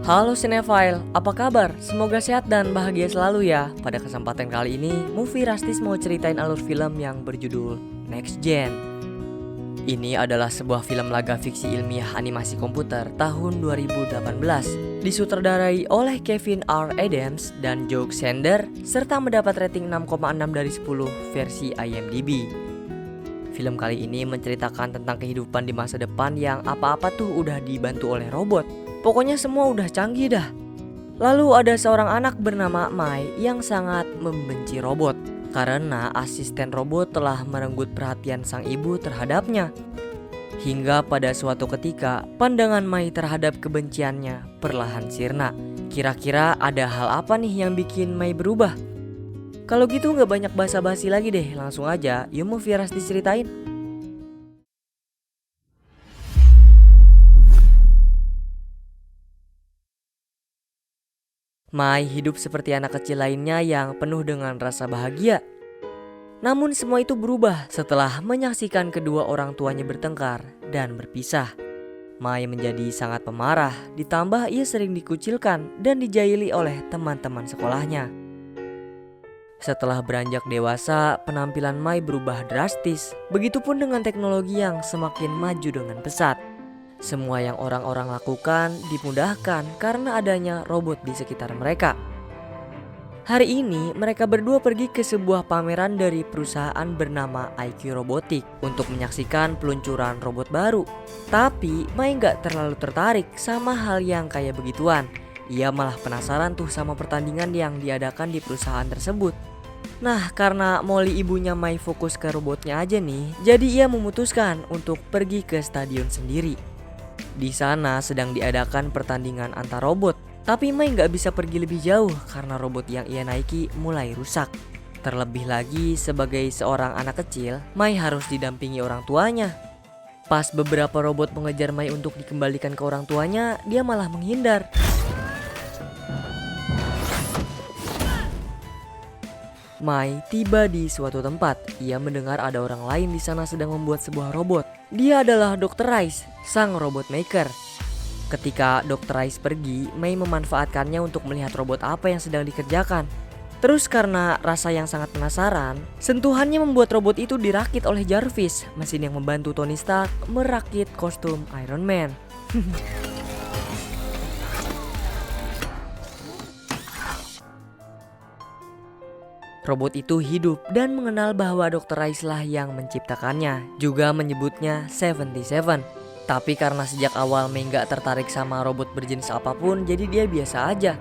Halo Cinephile, apa kabar? Semoga sehat dan bahagia selalu ya. Pada kesempatan kali ini, Movie Rastis mau ceritain alur film yang berjudul Next Gen. Ini adalah sebuah film laga fiksi ilmiah animasi komputer tahun 2018, disutradarai oleh Kevin R. Adams dan Joe Sander, serta mendapat rating 6,6 dari 10 versi IMDb. Film kali ini menceritakan tentang kehidupan di masa depan yang apa-apa tuh udah dibantu oleh robot. Pokoknya semua udah canggih dah. Lalu ada seorang anak bernama Mai yang sangat membenci robot karena asisten robot telah merenggut perhatian sang ibu terhadapnya. Hingga pada suatu ketika, pandangan Mai terhadap kebenciannya perlahan sirna. Kira-kira ada hal apa nih yang bikin Mai berubah? Kalau gitu gak banyak basa-basi lagi deh, langsung aja yuk Movie Rastis ceritain. Mai hidup seperti anak kecil lainnya yang penuh dengan rasa bahagia. Namun semua itu berubah setelah menyaksikan kedua orang tuanya bertengkar dan berpisah. Mai menjadi sangat pemarah, ditambah ia sering dikucilkan dan dijaili oleh teman-teman sekolahnya. Setelah beranjak dewasa, penampilan Mai berubah drastis. Begitupun dengan teknologi yang semakin maju dengan pesat. Semua yang orang-orang lakukan dimudahkan karena adanya robot di sekitar mereka. Hari ini mereka berdua pergi ke sebuah pameran dari perusahaan bernama IQ Robotics untuk menyaksikan peluncuran robot baru. Tapi Mai gak terlalu tertarik sama hal yang kayak begituan. Ia malah penasaran tuh sama pertandingan yang diadakan di perusahaan tersebut. Nah, karena Molly ibunya Mai fokus ke robotnya aja nih, jadi ia memutuskan untuk pergi ke stadion sendiri. Di sana sedang diadakan pertandingan antar robot, tapi Mai nggak bisa pergi lebih jauh karena robot yang ia naiki mulai rusak. Terlebih lagi sebagai seorang anak kecil, Mai harus didampingi orang tuanya. Pas beberapa robot mengejar Mai untuk dikembalikan ke orang tuanya, dia malah menghindar. Mai tiba di suatu tempat. Ia mendengar ada orang lain di sana sedang membuat sebuah robot. Dia adalah Dr. Rice, sang robot maker. Ketika Dr. Rice pergi, Mai memanfaatkannya untuk melihat robot apa yang sedang dikerjakan. Terus karena rasa yang sangat penasaran, sentuhannya membuat robot itu dirakit oleh Jarvis, mesin yang membantu Tony Stark merakit kostum Iron Man. Robot itu hidup dan mengenal bahwa Dr. Rice lah yang menciptakannya, juga menyebutnya 77. Tapi karena sejak awal Mai gak tertarik sama robot berjenis apapun, jadi dia biasa aja.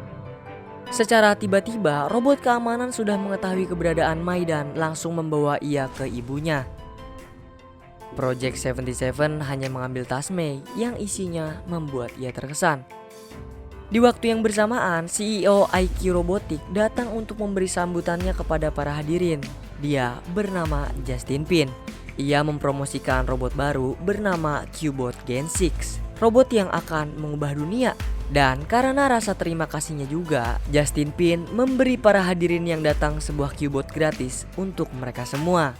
Secara tiba-tiba, robot keamanan sudah mengetahui keberadaan Mai dan langsung membawa ia ke ibunya. Project 77 hanya mengambil tas Mai yang isinya membuat ia terkesan. Di waktu yang bersamaan, CEO IQ Robotics datang untuk memberi sambutannya kepada para hadirin. Dia bernama Justin Pin. Ia mempromosikan robot baru bernama Q-Bot Gen 6, robot yang akan mengubah dunia. Dan karena rasa terima kasihnya juga, Justin Pin memberi para hadirin yang datang sebuah Q-Bot gratis untuk mereka semua.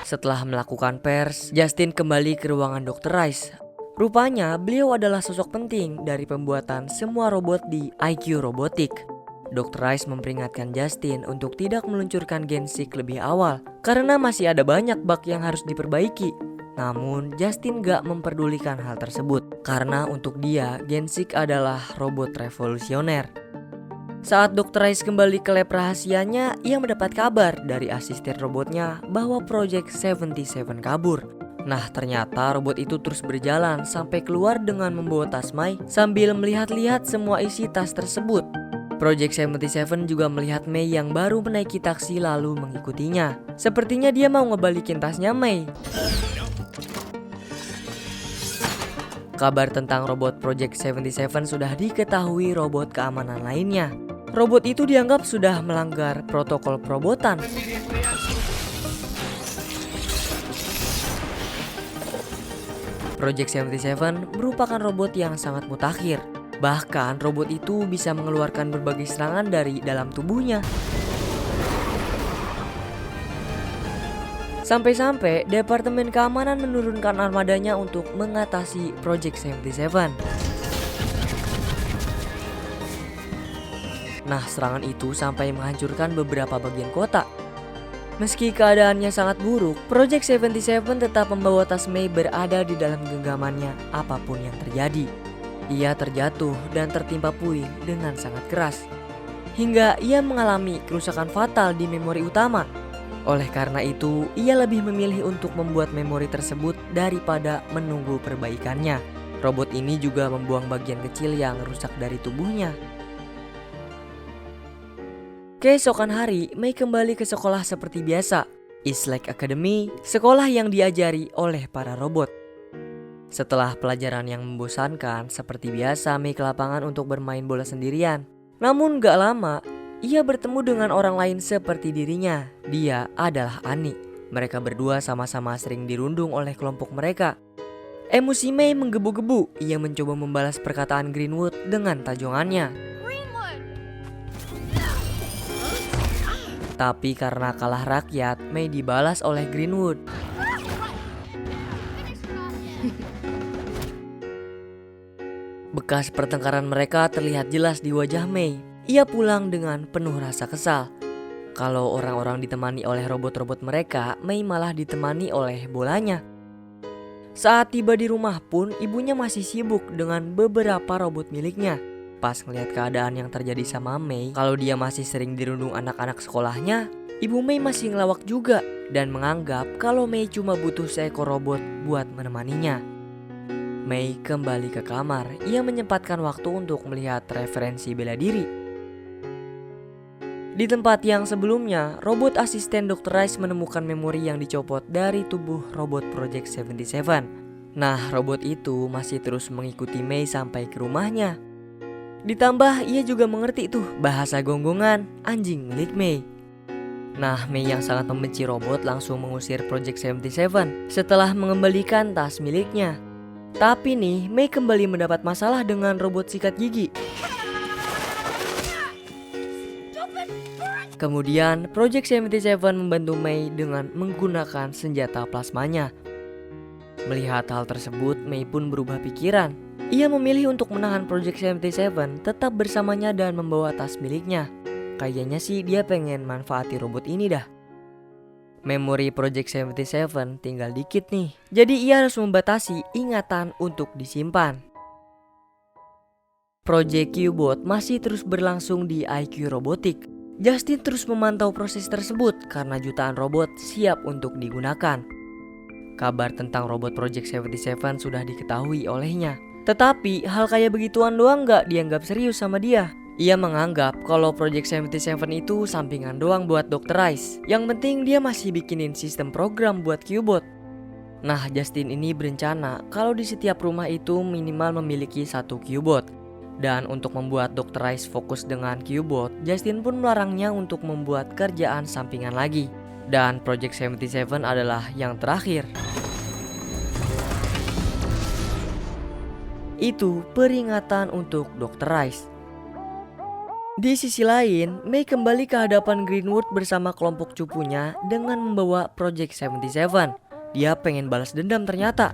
Setelah melakukan pers, Justin kembali ke ruangan Dr. Rice. Rupanya beliau adalah sosok penting dari pembuatan semua robot di IQ Robotics. Dr. Rice memperingatkan Justin untuk tidak meluncurkan Gen 6 lebih awal karena masih ada banyak bug yang harus diperbaiki. Namun Justin gak memperdulikan hal tersebut karena untuk dia Gen 6 adalah robot revolusioner. Saat Dr. Rice kembali ke lab rahasianya, ia mendapat kabar dari asisten robotnya bahwa Project 77 kabur. Nah, ternyata robot itu terus berjalan sampai keluar dengan membawa tas Mai sambil melihat-lihat semua isi tas tersebut. Project 77 juga melihat Mai yang baru menaiki taksi lalu mengikutinya. Sepertinya dia mau ngebalikin tasnya Mai. Kabar tentang robot Project 77 sudah diketahui robot keamanan lainnya. Robot itu dianggap sudah melanggar protokol perobotan. Project 77 merupakan robot yang sangat mutakhir. Bahkan robot itu bisa mengeluarkan berbagai serangan dari dalam tubuhnya. Sampai-sampai Departemen Keamanan menurunkan armadanya untuk mengatasi Project 77. Nah, serangan itu sampai menghancurkan beberapa bagian kota. Meski keadaannya sangat buruk, Project 77 tetap membawa tas Mei berada di dalam genggamannya apapun yang terjadi. Ia terjatuh dan tertimpa puing dengan sangat keras, hingga ia mengalami kerusakan fatal di memori utama. Oleh karena itu, ia lebih memilih untuk membuat memori tersebut daripada menunggu perbaikannya. Robot ini juga membuang bagian kecil yang rusak dari tubuhnya. Keesokan hari, Mei kembali ke sekolah seperti biasa. Eastlake Academy, sekolah yang diajari oleh para robot. Setelah pelajaran yang membosankan, seperti biasa Mei ke lapangan untuk bermain bola sendirian. Namun gak lama, ia bertemu dengan orang lain seperti dirinya. Dia adalah Annie. Mereka berdua sama-sama sering dirundung oleh kelompok mereka. Emosi Mei menggebu-gebu. Ia mencoba membalas perkataan Greenwood dengan tajongannya. Tapi karena kalah rakyat, Mei dibalas oleh Greenwood. Bekas pertengkaran mereka terlihat jelas di wajah Mei. Ia pulang dengan penuh rasa kesal. Kalau orang-orang ditemani oleh robot-robot mereka, Mei malah ditemani oleh bolanya. Saat tiba di rumah pun, ibunya masih sibuk dengan beberapa robot miliknya. Pas ngeliat keadaan yang terjadi sama Mei, kalau dia masih sering dirundung anak-anak sekolahnya, ibu Mei masih ngelawak juga dan menganggap kalau Mei cuma butuh seekor robot buat menemaninya. Mei kembali ke kamar. Ia menyempatkan waktu untuk melihat referensi bela diri. Di tempat yang sebelumnya, robot asisten Dr. Rice menemukan memori yang dicopot dari tubuh robot Project 77. Nah, robot itu masih terus mengikuti Mei sampai ke rumahnya. Ditambah ia juga mengerti tuh bahasa gonggongan anjing milik Mei. Nah, Mei yang sangat membenci robot langsung mengusir Project 77 setelah mengembalikan tas miliknya. Tapi nih, Mei kembali mendapat masalah dengan robot sikat gigi. Kemudian, Project 77 membantu Mei dengan menggunakan senjata plasmanya. Melihat hal tersebut, Mei pun berubah pikiran. Ia memilih untuk menahan Project 77 tetap bersamanya dan membawa tas miliknya. Kayaknya sih dia pengen manfaati robot ini dah. Memori Project 77 tinggal dikit nih. Jadi ia harus membatasi ingatan untuk disimpan. Project Q-Bot masih terus berlangsung di IQ Robotik. Justin terus memantau proses tersebut karena jutaan robot siap untuk digunakan. Kabar tentang robot Project 77 sudah diketahui olehnya. Tetapi hal kayak begituan doang gak dianggap serius sama dia. Ia menganggap kalau Project 77 itu sampingan doang buat Dr. Rice. Yang penting dia masih bikinin sistem program buat Q-Bot. Nah, Justin ini berencana kalau di setiap rumah itu minimal memiliki satu Q-Bot. Dan untuk membuat Dr. Rice fokus dengan Q-Bot, Justin pun melarangnya untuk membuat kerjaan sampingan lagi. Dan Project 77 adalah yang terakhir. Itu peringatan untuk Dr. Rice. Di sisi lain, Mei kembali ke hadapan Greenwood bersama kelompok cupunya dengan membawa Project 77. Dia pengen balas dendam ternyata.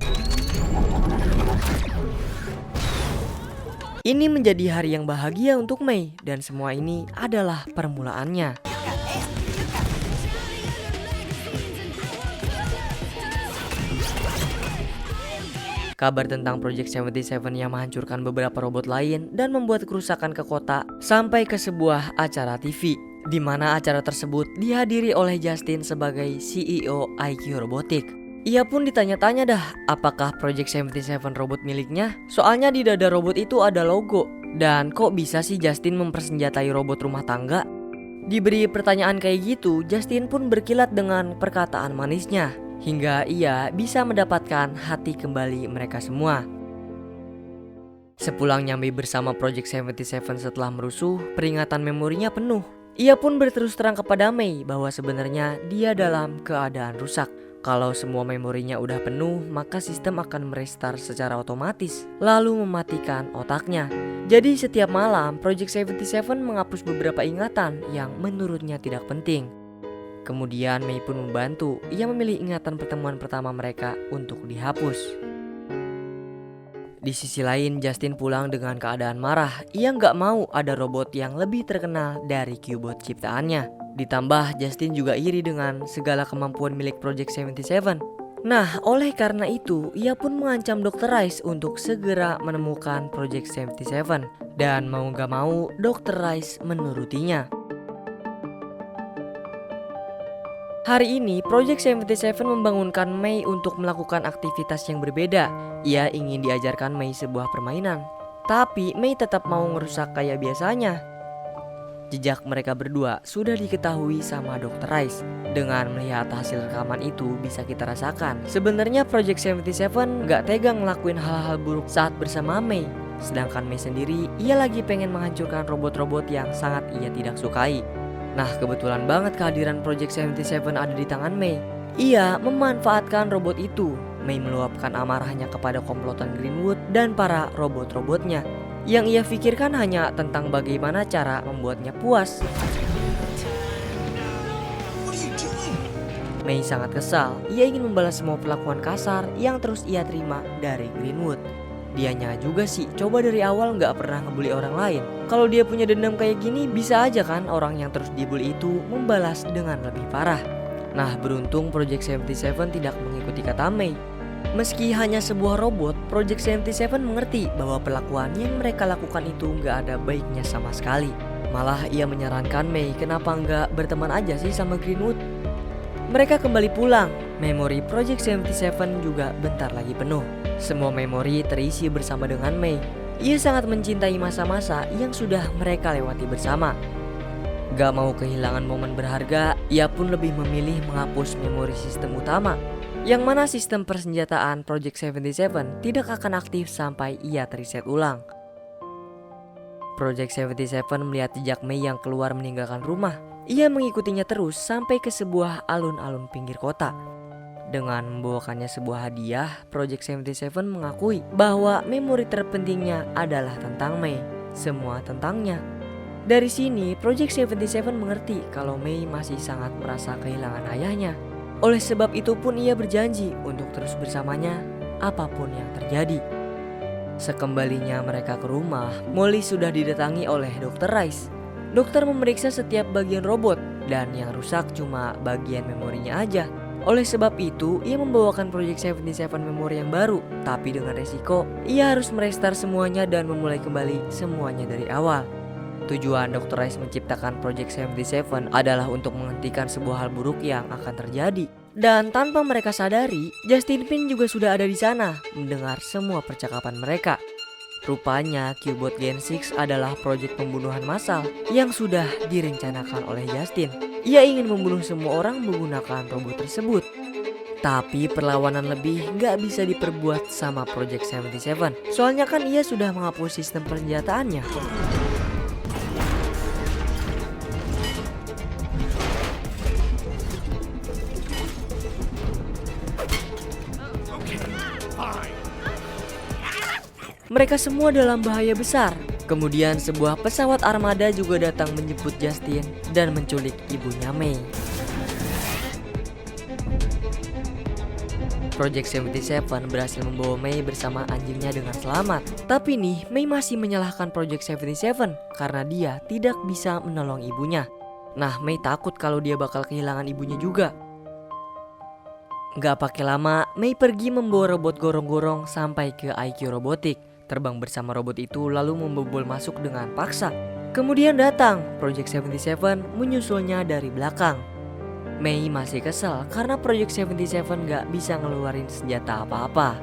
Ini menjadi hari yang bahagia untuk Mei dan semua ini adalah permulaannya. Kabar tentang Project 77 yang menghancurkan beberapa robot lain dan membuat kerusakan ke kota sampai ke sebuah acara TV, di mana acara tersebut dihadiri oleh Justin sebagai CEO IQ Robotik. Ia pun ditanya-tanya dah, apakah Project 77 robot miliknya? Soalnya di dada robot itu ada logo. Dan kok bisa sih Justin mempersenjatai robot rumah tangga? Diberi pertanyaan kayak gitu, Justin pun berkilat dengan perkataan manisnya. Hingga ia bisa mendapatkan hati kembali mereka semua. Sepulangnya Mei bersama Project 77 setelah merusuh, peringatan memorinya penuh. Ia pun berterus terang kepada Mei bahwa sebenarnya dia dalam keadaan rusak. Kalau semua memorinya udah penuh, maka sistem akan merestart secara otomatis, lalu mematikan otaknya. Jadi setiap malam, Project 77 menghapus beberapa ingatan yang menurutnya tidak penting. Kemudian Mei pun membantu. Ia memilih ingatan pertemuan pertama mereka untuk dihapus. Di sisi lain, Justin pulang dengan keadaan marah. Ia nggak mau ada robot yang lebih terkenal dari Q-bot ciptaannya. Ditambah Justin juga iri dengan segala kemampuan milik Project 77. Nah, oleh karena itu, ia pun mengancam Dr. Rice untuk segera menemukan Project 77. Dan mau nggak mau, Dr. Rice menurutinya. Hari ini, Project 77 membangunkan Mei untuk melakukan aktivitas yang berbeda. Ia ingin diajarkan Mei sebuah permainan. Tapi Mei tetap mau ngerusak kayak biasanya. Jejak mereka berdua sudah diketahui sama Dr. Rice. Dengan melihat hasil rekaman itu bisa kita rasakan, sebenarnya Project 77 gak tega ngelakuin hal-hal buruk saat bersama Mei. Sedangkan Mei sendiri, ia lagi pengen menghancurkan robot-robot yang sangat ia tidak sukai. Nah, kebetulan banget kehadiran Project 77 ada di tangan Mei. Ia memanfaatkan robot itu. Mei meluapkan amarahnya kepada komplotan Greenwood dan para robot-robotnya. Yang ia pikirkan hanya tentang bagaimana cara membuatnya puas. Mei sangat kesal. Ia ingin membalas semua perlakuan kasar yang terus ia terima dari Greenwood. Dianya juga sih coba dari awal gak pernah ngebully orang lain. Kalau dia punya dendam kayak gini, bisa aja kan orang yang terus dibully itu membalas dengan lebih parah. Nah, beruntung Project 77 tidak mengikuti kata Mei. Meski hanya sebuah robot, Project 77 mengerti bahwa perlakuan yang mereka lakukan itu gak ada baiknya sama sekali. Malah ia menyarankan Mei kenapa gak berteman aja sih sama Greenwood. Mereka kembali pulang. Memori Project 77 juga bentar lagi penuh. Semua memori terisi bersama dengan Mei. Ia sangat mencintai masa-masa yang sudah mereka lewati bersama. Gak mau kehilangan momen berharga, ia pun lebih memilih menghapus memori sistem utama. Yang mana sistem persenjataan Project 77 tidak akan aktif sampai ia terreset ulang. Project 77 melihat jejak Mei yang keluar meninggalkan rumah. Ia mengikutinya terus sampai ke sebuah alun-alun pinggir kota. Dengan membawakannya sebuah hadiah, Project 77 mengakui bahwa memori terpentingnya adalah tentang Mei. Semua tentangnya. Dari sini, Project 77 mengerti kalau Mei masih sangat merasa kehilangan ayahnya. Oleh sebab itu pun ia berjanji untuk terus bersamanya apapun yang terjadi. Sekembalinya mereka ke rumah, Molly sudah didatangi oleh Dr. Rice. Dokter memeriksa setiap bagian robot dan yang rusak cuma bagian memorinya aja. Oleh sebab itu, ia membawakan Project 77 memori yang baru. Tapi dengan resiko, ia harus merestart semuanya dan memulai kembali semuanya dari awal. Tujuan Dr. Rice menciptakan Project 77 adalah untuk menghentikan sebuah hal buruk yang akan terjadi. Dan tanpa mereka sadari, Justin Pin juga sudah ada di sana mendengar semua percakapan mereka. Rupanya Q-bot Gen 6 adalah proyek pembunuhan massal yang sudah direncanakan oleh Justin. Ia ingin membunuh semua orang menggunakan robot tersebut. Tapi perlawanan lebih gak bisa diperbuat sama Project 77. Soalnya kan ia sudah menghapus sistem persenjataannya. Mereka semua dalam bahaya besar. Kemudian sebuah pesawat armada juga datang menjemput Justin dan menculik ibunya Mei. Project 77 berhasil membawa Mei bersama anjingnya dengan selamat. Tapi nih, Mei masih menyalahkan Project 77 karena dia tidak bisa menolong ibunya. Nah, Mei takut kalau dia bakal kehilangan ibunya juga. Gak pakai lama, Mei pergi membawa robot gorong-gorong sampai ke IQ Robotik. Terbang bersama robot itu lalu membobol masuk dengan paksa. Kemudian datang Project 77 menyusulnya dari belakang. Mei masih kesal karena Project 77 gak bisa ngeluarin senjata apa-apa.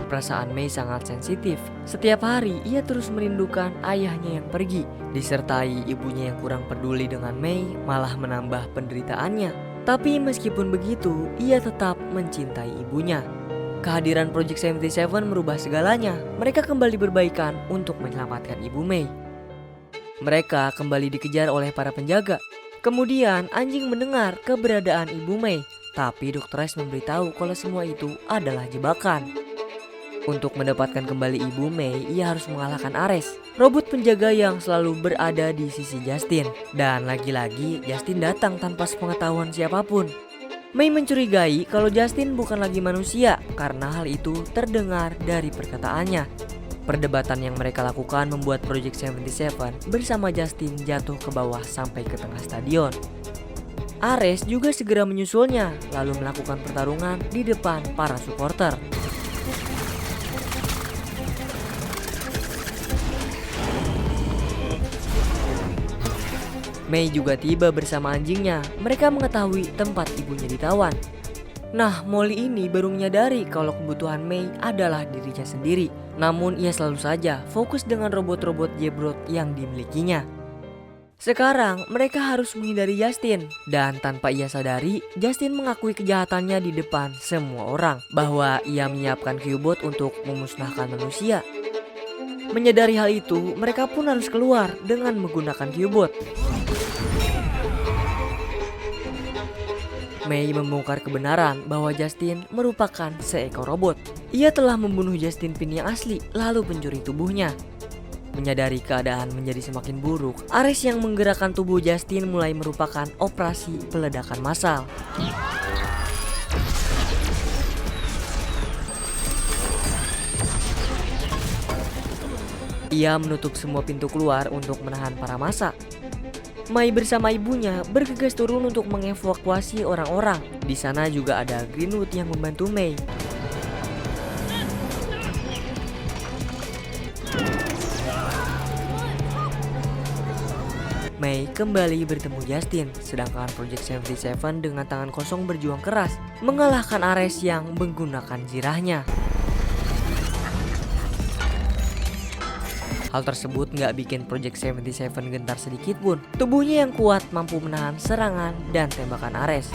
Perasaan Mei sangat sensitif. Setiap hari ia terus merindukan ayahnya yang pergi. Disertai ibunya yang kurang peduli dengan Mei malah menambah penderitaannya. Tapi meskipun begitu, ia tetap mencintai ibunya. Kehadiran Project 77 merubah segalanya. Mereka kembali berbaikan untuk menyelamatkan ibu Mei. Mereka kembali dikejar oleh para penjaga. Kemudian anjing mendengar keberadaan ibu Mei. Tapi Dr. Rice memberitahu kalau semua itu adalah jebakan. Untuk mendapatkan kembali ibu Mei, ia harus mengalahkan Ares, robot penjaga yang selalu berada di sisi Justin. Dan lagi-lagi Justin datang tanpa sepengetahuan siapapun. Mei mencurigai kalau Justin bukan lagi manusia karena hal itu terdengar dari perkataannya. Perdebatan yang mereka lakukan membuat Project 77 bersama Justin jatuh ke bawah sampai ke tengah stadion. Ares juga segera menyusulnya, lalu melakukan pertarungan di depan para supporter. Mei juga tiba bersama anjingnya. Mereka mengetahui tempat ibunya ditawan. Nah, Molly ini baru menyadari kalau kebutuhan Mei adalah dirinya sendiri. Namun ia selalu saja fokus dengan robot-robot Jebrot yang dimilikinya. Sekarang mereka harus menghindari Justin. Dan tanpa ia sadari, Justin mengakui kejahatannya di depan semua orang. Bahwa ia menyiapkan Q-Bot untuk memusnahkan manusia. Menyadari hal itu, mereka pun harus keluar dengan menggunakan Q-Bot. Mei membongkar kebenaran bahwa Justin merupakan seekor robot. Ia telah membunuh Justin Pin yang asli, lalu pencuri tubuhnya. Menyadari keadaan menjadi semakin buruk, Ares yang menggerakkan tubuh Justin mulai merupakan operasi peledakan massal. Ia menutup semua pintu keluar untuk menahan para massa. Mei bersama ibunya bergegas turun untuk mengevakuasi orang-orang. Di sana juga ada Greenwood yang membantu Mei. Mei kembali bertemu Justin, sedangkan Project 77 dengan tangan kosong berjuang keras mengalahkan Ares yang menggunakan zirahnya. Hal tersebut nggak bikin Project 77 gentar sedikit pun. Tubuhnya yang kuat mampu menahan serangan dan tembakan Ares.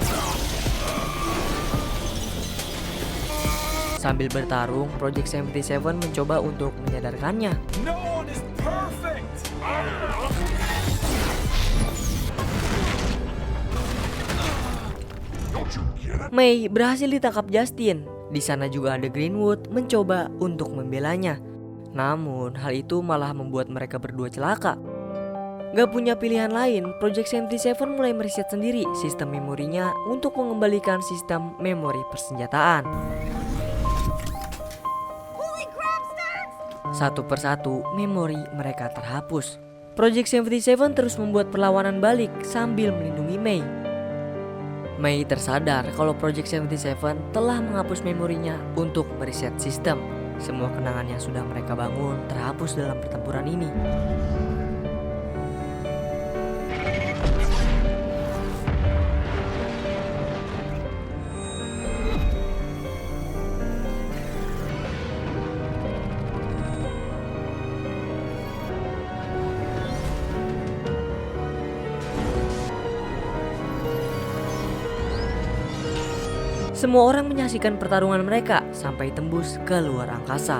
Sambil bertarung, Project 77 mencoba untuk menyadarkannya. Mei berhasil ditangkap Justin. Di sana juga ada Greenwood mencoba untuk membelanya. Namun hal itu malah membuat mereka berdua celaka. Gak punya pilihan lain, Project 77 mulai meriset sendiri sistem memorinya untuk mengembalikan sistem memori persenjataan. Satu persatu memori mereka terhapus. Project 77 terus membuat perlawanan balik sambil melindungi Mei. Mei tersadar kalau Project 77 telah menghapus memorinya untuk meriset sistem. Semua kenangan yang sudah mereka bangun terhapus dalam pertempuran ini. Semua orang menyaksikan pertarungan mereka sampai tembus ke luar angkasa.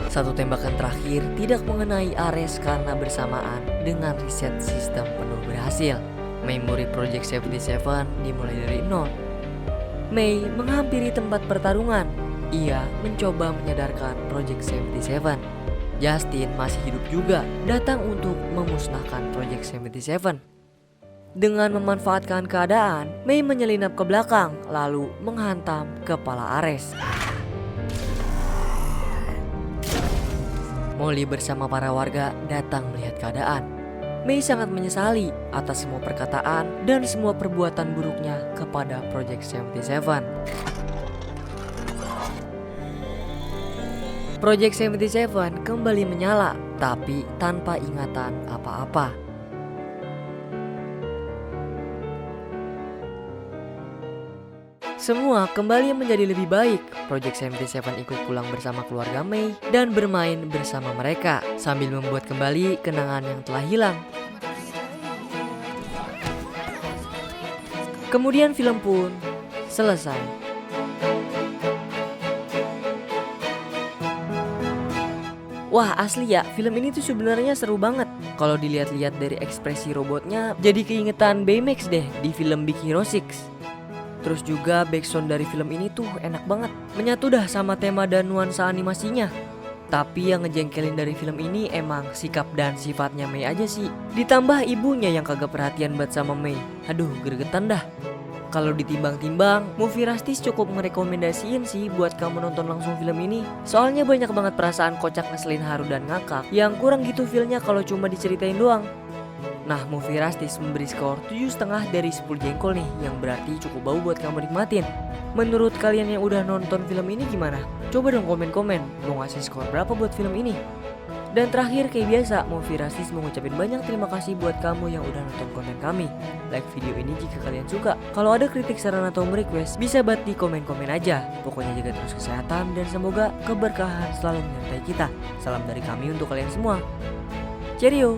Satu tembakan terakhir tidak mengenai Ares karena bersamaan dengan riset sistem penuh berhasil. Memori Project 77 dimulai dari nol. Mei menghampiri tempat pertarungan. Ia mencoba menyadarkan Project 77. Justin masih hidup juga, datang untuk memusnahkan Project 77. Dengan memanfaatkan keadaan, Mei menyelinap ke belakang lalu menghantam kepala Ares. Molly bersama para warga datang melihat keadaan. Mei sangat menyesali atas semua perkataan dan semua perbuatan buruknya kepada Project 77. Project 77 kembali menyala, tapi tanpa ingatan apa-apa. Semua kembali menjadi lebih baik. Project 77 ikut pulang bersama keluarga Mei dan bermain bersama mereka sambil membuat kembali kenangan yang telah hilang. Kemudian film pun selesai. Wah asli ya, film ini tuh sebenarnya seru banget. Kalau dilihat-lihat dari ekspresi robotnya, jadi keingetan Baymax deh di film Big Hero 6. Terus juga backsound dari film ini tuh enak banget, menyatu dah sama tema dan nuansa animasinya. Tapi yang ngejengkelin dari film ini emang sikap dan sifatnya Mei aja sih. Ditambah ibunya yang kagak perhatian banget sama Mei. Aduh gregetan dah. Kalau ditimbang-timbang, Movie Rastis cukup merekomendasiin sih buat kamu nonton langsung film ini. Soalnya banyak banget perasaan kocak, ngeselin, haru, dan ngakak yang kurang gitu feelnya kalau cuma diceritain doang. Nah, Movie Rastis memberi skor 7,5 dari 10 jengkol nih, yang berarti cukup bau buat kamu nikmatin. Menurut kalian yang udah nonton film ini gimana? Coba dong komen-komen, mau ngasih skor berapa buat film ini? Dan terakhir kayak biasa, Movie Rastis mengucapin banyak terima kasih buat kamu yang udah nonton konten kami. Like video ini jika kalian suka. Kalau ada kritik, saran, atau request, bisa banget di komen-komen aja. Pokoknya jaga terus kesehatan dan semoga keberkahan selalu menyertai kita. Salam dari kami untuk kalian semua. Cheerio!